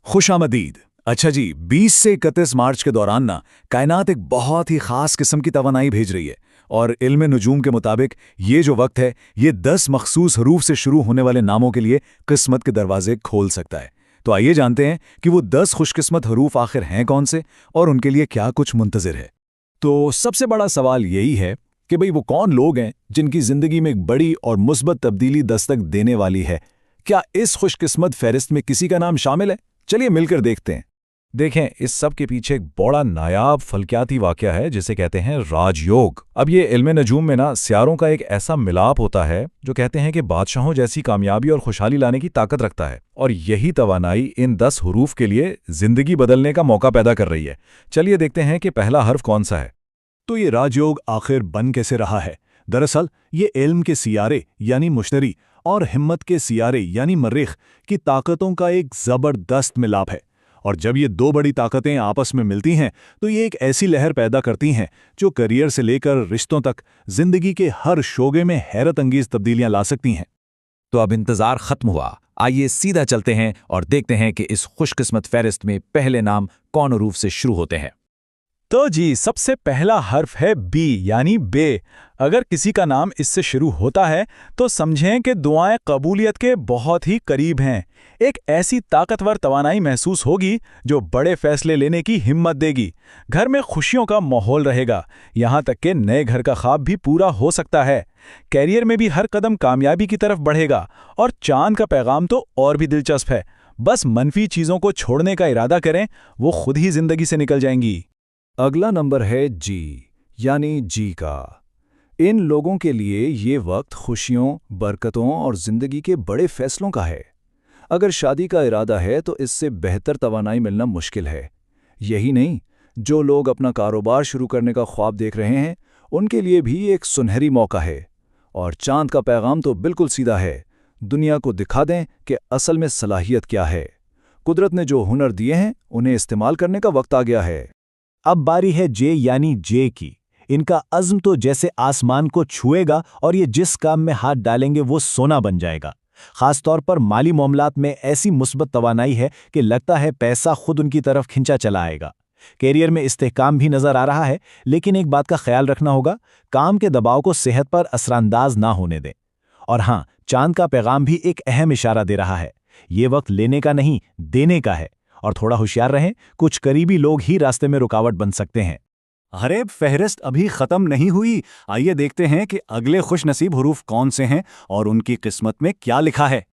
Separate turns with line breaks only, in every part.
खुश आमदीद। अच्छा जी, 20 से 31 मार्च के दौरान ना कायनात एक बहुत ही खास किस्म की तवानाई भेज रही है। और इल्म नजूम के मुताबिक ये जो वक्त है, ये 10 मखसूस हरूफ से शुरू होने वाले नामों के लिए किस्मत के दरवाजे खोल सकता है। तो आइए जानते हैं कि वो 10 खुशकिस्मत हरूफ आखिर हैं कौन से और उनके लिए क्या कुछ मुंतज़िर है। तो सबसे बड़ा सवाल यही है कि भाई वो कौन लोग हैं जिनकी जिंदगी में एक बड़ी और मुस्बत तब्दीली दस्तक देने वाली है। क्या इस खुशकिस्मत फहरिस्त में किसी का नाम शामिल है? चलिए मिलकर देखते हैं। देखें, इस सब के पीछे एक बड़ा नायाब फल्कियाती वाकया है जिसे कहते हैं राजयोग। अब ये इल्म नजूम में ना सियारों का एक ऐसा मिलाप होता है जो कहते हैं कि बादशाहों जैसी कामयाबी और खुशहाली लाने की ताकत रखता है, और यही तवानाई इन 10 हरूफ के लिए जिंदगी बदलने का मौका पैदा कर रही है। चलिए देखते हैं कि पहला हर्फ कौन सा है।
तो ये राजयोग आखिर बन कैसे रहा है? दरअसल ये इल्म के सियारे यानी मुश्तरी और हिम्मत के सियारे यानी मर्रिख की ताकतों का एक जबरदस्त मिलाप है। और जब ये दो बड़ी ताकतें आपस में मिलती हैं तो ये एक ऐसी लहर पैदा करती हैं जो करियर से लेकर रिश्तों तक जिंदगी के हर शोगे में हैरत अंगेज तब्दीलियां ला सकती हैं।
तो अब इंतजार खत्म हुआ, आइए सीधा चलते हैं और देखते हैं कि इस खुशकिस्मत फहरिस्त में पहले नाम कौन हरूफ से शुरू होते हैं।
तो जी, सबसे पहला हर्फ है बी यानी बे। अगर किसी का नाम इससे शुरू होता है तो समझें कि दुआएं कबूलियत के बहुत ही करीब हैं। एक ऐसी ताकतवर तवानाई महसूस होगी जो बड़े फैसले लेने की हिम्मत देगी। घर में खुशियों का माहौल रहेगा, यहाँ तक कि नए घर का ख्वाब भी पूरा हो सकता है। कैरियर में भी हर कदम कामयाबी की तरफ बढ़ेगा। और चांद का पैगाम तो और भी दिलचस्प है। बस मनफी चीज़ों को छोड़ने का इरादा करें, वो खुद ही जिंदगी से निकल जाएंगी।
अगला नंबर है जी यानी जी का। इन लोगों के लिए ये वक्त खुशियों, बरकतों और जिंदगी के बड़े फैसलों का है। अगर शादी का इरादा है तो इससे बेहतर तवानाई मिलना मुश्किल है। यही नहीं, जो लोग अपना कारोबार शुरू करने का ख्वाब देख रहे हैं उनके लिए भी एक सुनहरी मौका है। और चांद का पैगाम तो बिल्कुल सीधा है, दुनिया को दिखा दें कि असल में सलाहियत क्या है। कुदरत ने जो हुनर दिए हैं उन्हें इस्तेमाल करने का वक्त आ गया है।
अब बारी है जे यानी जे की। इनका अज़्म तो जैसे आसमान को छुएगा और ये जिस काम में हाथ डालेंगे वो सोना बन जाएगा। खास तौर पर माली मामलात में ऐसी मुस्बत तवानाई है कि लगता है पैसा खुद उनकी तरफ खिंचा चला आएगा। कैरियर में इस्तेहकाम भी नजर आ रहा है, लेकिन एक बात का ख्याल रखना होगा, काम के दबाव को सेहत पर असरानंदाज ना होने दें। और हाँ, चांद का पैगाम भी एक अहम इशारा दे रहा है। ये वक्त लेने का नहीं, देने का है। और थोड़ा होशियार रहें, कुछ करीबी लोग ही रास्ते में रुकावट बन सकते हैं।
अरे, फहरिस्त अभी खत्म नहीं हुई। आइए देखते हैं कि अगले खुशनसीब हरूफ कौन से हैं और उनकी किस्मत में क्या लिखा है।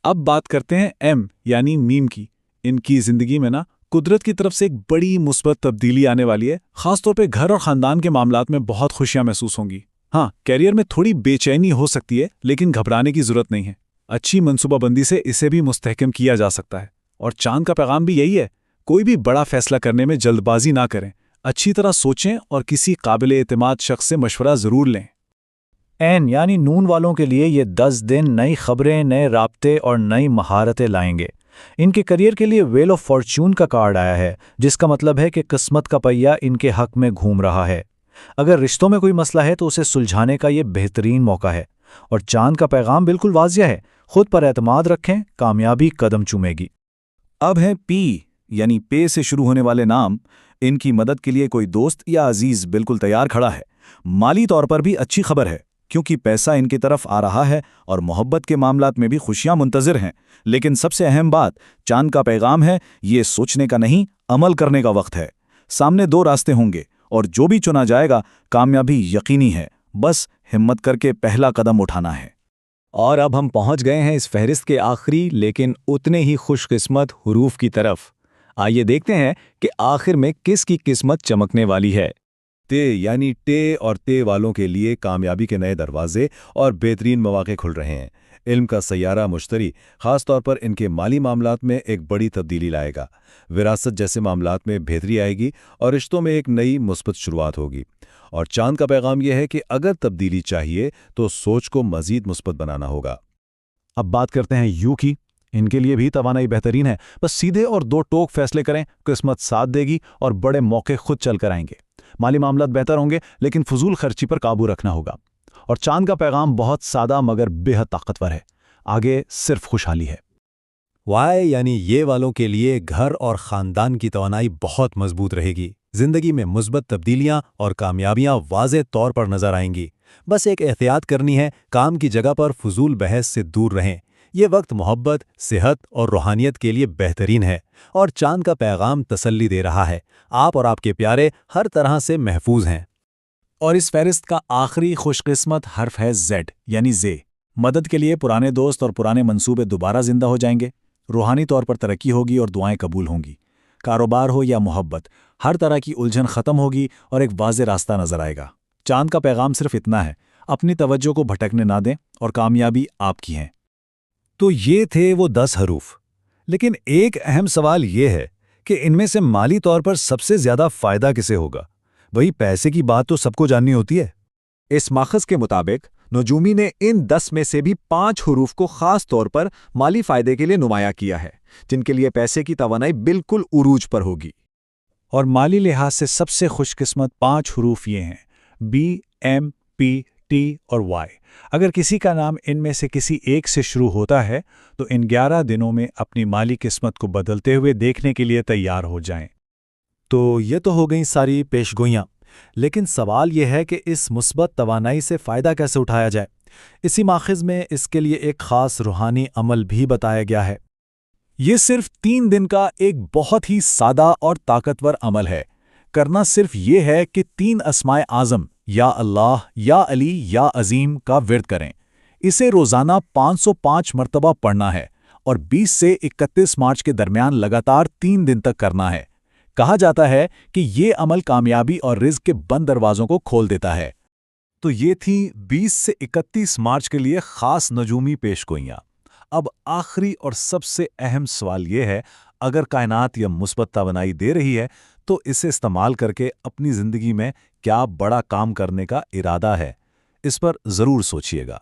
अब बात करते हैं एम यानी मीम की। इनकी जिंदगी में ना कुदरत की तरफ से एक बड़ी मुस्बत तब्दीली आने वाली है। खासतौर पे घर और खानदान के मामलात में बहुत खुशियां महसूस होंगी। हाँ, कैरियर में थोड़ी बेचैनी हो सकती है, लेकिन घबराने की जरूरत नहीं है। अच्छी मनसूबाबंदी से इसे भी मुस्तहकम किया जा सकता है। और चांद का पैगाम भी यही है, कोई भी बड़ा फैसला करने में जल्दबाजी ना करें। अच्छी तरह सोचें और किसी काबिल एतमाद शख्स से मशवरा जरूर लें।
एन यानी नून वालों के लिए ये 10 दिन नई खबरें, नए राब्ते और नई महारतें लाएंगे। इनके करियर के लिए व्हील ऑफ फॉर्च्यून का कार्ड आया है, जिसका मतलब है कि किस्मत का पहिया इनके हक में घूम रहा है। अगर रिश्तों में कोई मसला है तो उसे सुलझाने का ये बेहतरीन मौका है। और चांद का पैगाम बिल्कुल वाज़िया है, खुद पर एतमाद रखें, कामयाबी कदम चूमेगी।
अब है पी यानी पे से शुरू होने वाले नाम। इनकी मदद के लिए कोई दोस्त या अजीज बिल्कुल तैयार खड़ा है। माली तौर पर भी अच्छी खबर है, क्योंकि पैसा इनकी तरफ आ रहा है और मोहब्बत के मामलात में भी खुशियां मुंतज़िर हैं। लेकिन सबसे अहम बात चांद का पैगाम है, ये सोचने का नहीं, अमल करने का वक्त है। सामने 2 रास्ते होंगे और जो भी चुना जाएगा कामयाबी यकीनी है। बस हिम्मत करके पहला कदम उठाना है।
और अब हम पहुंच गए हैं इस फहरिस्त के आखिरी लेकिन उतने ही खुशकिस्मत हरूफ की तरफ। आइए देखते हैं कि आखिर में किसकी किस्मत चमकने वाली है।
ते यानी टे और ते वालों के लिए कामयाबी के नए दरवाजे और बेहतरीन मौके खुल रहे हैं। इल्म का सैयारा मुश्तरी खास तौर पर इनके माली मामलात में एक बड़ी तब्दीली लाएगा। विरासत जैसे मामलात में बेहतरी आएगी और रिश्तों में एक नई मुस्बत शुरुआत होगी। और चांद का पैगाम यह है कि अगर तब्दीली चाहिए तो सोच को मजीद मुस्बत बनाना होगा।
अब बात करते हैं यू की। इनके लिए भी तवानाई बेहतरीन है, बस सीधे और 2 टोक फैसले करें, किस्मत साथ देगी और बड़े मौके खुद चल कर आएंगे। माली मामलात बेहतर होंगे, लेकिन फजूल खर्ची पर काबू रखना होगा। और चांद का पैगाम बहुत सादा मगर बेहद ताकतवर है, आगे सिर्फ खुशहाली है। وائی یعنی یہ والوں کے لیے گھر اور خاندان کی توانائی بہت مضبوط رہے گی، زندگی میں مثبت تبدیلیاں اور کامیابیاں واضح طور پر نظر آئیں گی۔ بس ایک احتیاط کرنی ہے، کام کی جگہ پر فضول بحث سے دور رہیں۔ یہ وقت محبت، صحت اور روحانیت کے لیے بہترین ہے، اور چاند کا پیغام تسلی دے رہا ہے، آپ اور آپ کے پیارے ہر طرح سے محفوظ ہیں۔
اور اس فہرست کا آخری خوش قسمت حرف ہے زیڈ یعنی زے۔ مدد کے لیے پرانے دوست اور پرانے منصوبے دوبارہ زندہ ہو جائیں گے، روحانی طور پر ترقی ہوگی اور دعائیں قبول ہوں گی۔ کاروبار ہو یا محبت، ہر طرح کی الجھن ختم ہوگی اور ایک واضح راستہ نظر آئے گا۔ چاند کا پیغام صرف اتنا ہے، اپنی توجہ کو بھٹکنے نہ دیں اور کامیابی آپ کی ہے۔
تو یہ تھے وہ 10 حروف، لیکن ایک اہم سوال یہ ہے کہ ان میں سے مالی طور پر سب سے زیادہ فائدہ کسے ہوگا؟ وہی پیسے کی بات تو سب کو جاننی ہوتی ہے۔
اس ماخذ کے مطابق نجومی نے ان 10 میں سے بھی 5 حروف کو خاص طور پر مالی فائدے کے لیے نمایاں کیا ہے، جن کے لیے پیسے کی توانائی بالکل عروج پر ہوگی۔
اور مالی لحاظ سے سب سے خوش قسمت 5 حروف یہ ہیں: بی، ایم، پی، ٹی اور وائی۔ اگر کسی کا نام ان میں سے کسی ایک سے شروع ہوتا ہے تو ان 11 دنوں میں اپنی مالی قسمت کو بدلتے ہوئے دیکھنے کے لیے تیار ہو جائیں۔
تو یہ تو ہو گئیں ساری پیشگوئیاں، لیکن سوال یہ ہے کہ اس مثبت توانائی سے فائدہ کیسے اٹھایا جائے؟ اسی ماخذ میں اس کے لیے ایک خاص روحانی عمل بھی بتایا گیا ہے۔
یہ صرف 3 دن کا ایک بہت ہی سادہ اور طاقتور عمل ہے۔ کرنا صرف یہ ہے کہ 3 اسمائے اعظم یا اللہ، یا علی، یا عظیم کا ورد کریں۔ اسے روزانہ 505 مرتبہ پڑھنا ہے اور 20 سے 31 مارچ کے درمیان لگاتار 3 دن تک کرنا ہے۔ کہا جاتا ہے کہ یہ عمل کامیابی اور رزق کے بند دروازوں کو کھول دیتا ہے۔
تو یہ تھیں 20 سے 31 مارچ کے لیے خاص نجومی پیشگوئیاں۔ اب آخری اور سب سے اہم سوال یہ ہے، اگر کائنات یہ مثبت توانائی دے رہی ہے تو اسے استعمال کر کے اپنی زندگی میں کیا بڑا کام کرنے کا ارادہ ہے؟ اس پر ضرور سوچئے گا۔